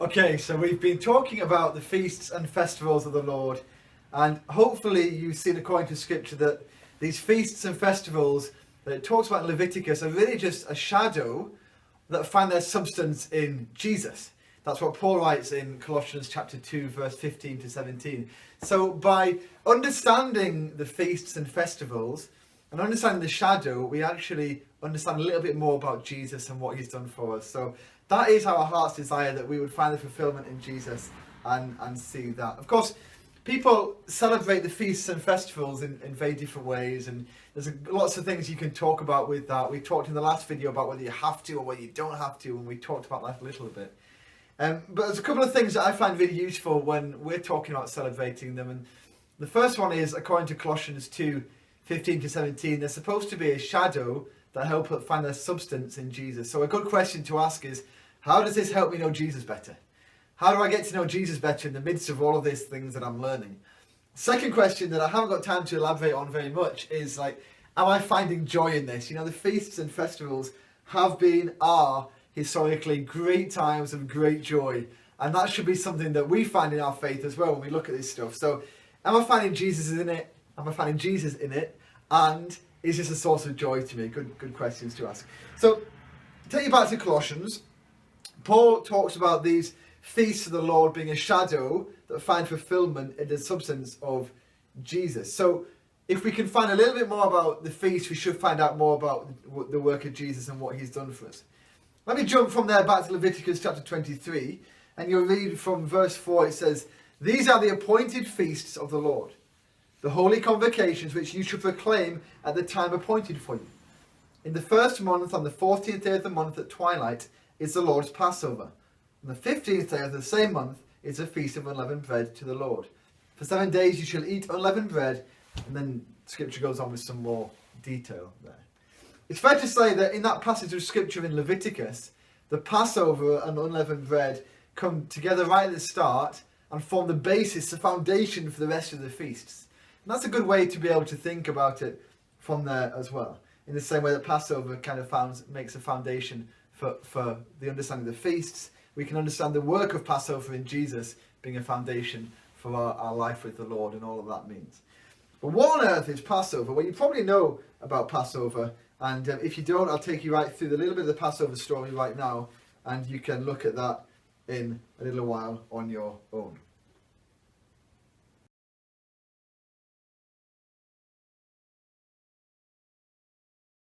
Okay, so we've been talking about the feasts and festivals of the Lord, and hopefully you've seen according to Scripture that these feasts and festivals that it talks about in Leviticus are really just a shadow that find their substance in Jesus. That's what Paul writes in Colossians chapter 2, verse 15 to 17. So by understanding the feasts and festivals and understanding the shadow, we actually understand a little bit more about Jesus and what he's done for us. So that is our heart's desire, that we would find the fulfillment in Jesus and see that. Of course, people celebrate the feasts and festivals in very different ways, and there's lots of things you can talk about with that. We talked in the last video about whether you have to or whether you don't have to, and we talked about that a little bit. But there's a couple of things that I find really useful when we're talking about celebrating them. And the first one is, according to Colossians 2, 15 to 17, they're supposed to be a shadow that help find their substance in Jesus. So a good question to ask is, how does this help me know Jesus better? How do I get to know Jesus better in the midst of all of these things that I'm learning? Second question that I haven't got time to elaborate on very much is like, am I finding joy in this? You know, the feasts and festivals are historically great times of great joy. And that should be something that we find in our faith as well when we look at this stuff. So am I finding Jesus in it? Am I finding Jesus in it? And is this a source of joy to me? Good questions to ask. So take you back to Colossians. Paul talks about these feasts of the Lord being a shadow that find fulfillment in the substance of Jesus. So if we can find a little bit more about the feast, we should find out more about the work of Jesus and what he's done for us. Let me jump from there back to Leviticus chapter 23, and you'll read from verse 4. It says, "These are the appointed feasts of the Lord, the holy convocations which you should proclaim at the time appointed for you. In the first month, on the 14th day of the month at twilight, is the Lord's Passover. On the 15th day of the same month is a feast of unleavened bread to the Lord. For 7 days you shall eat unleavened bread," and then Scripture goes on with some more detail there. It's fair to say that in that passage of Scripture in Leviticus, the Passover and unleavened bread come together right at the start and form the basis, the foundation for the rest of the feasts. And that's a good way to be able to think about it from there as well. In the same way that Passover kind of makes a foundation for the understanding of the feasts, we can understand the work of Passover in Jesus being a foundation for our life with the Lord and all of that means. But what on earth is Passover? Well, you probably know about Passover, and if you don't, I'll take you right through the little bit of the Passover story right now, and you can look at that in a little while on your own.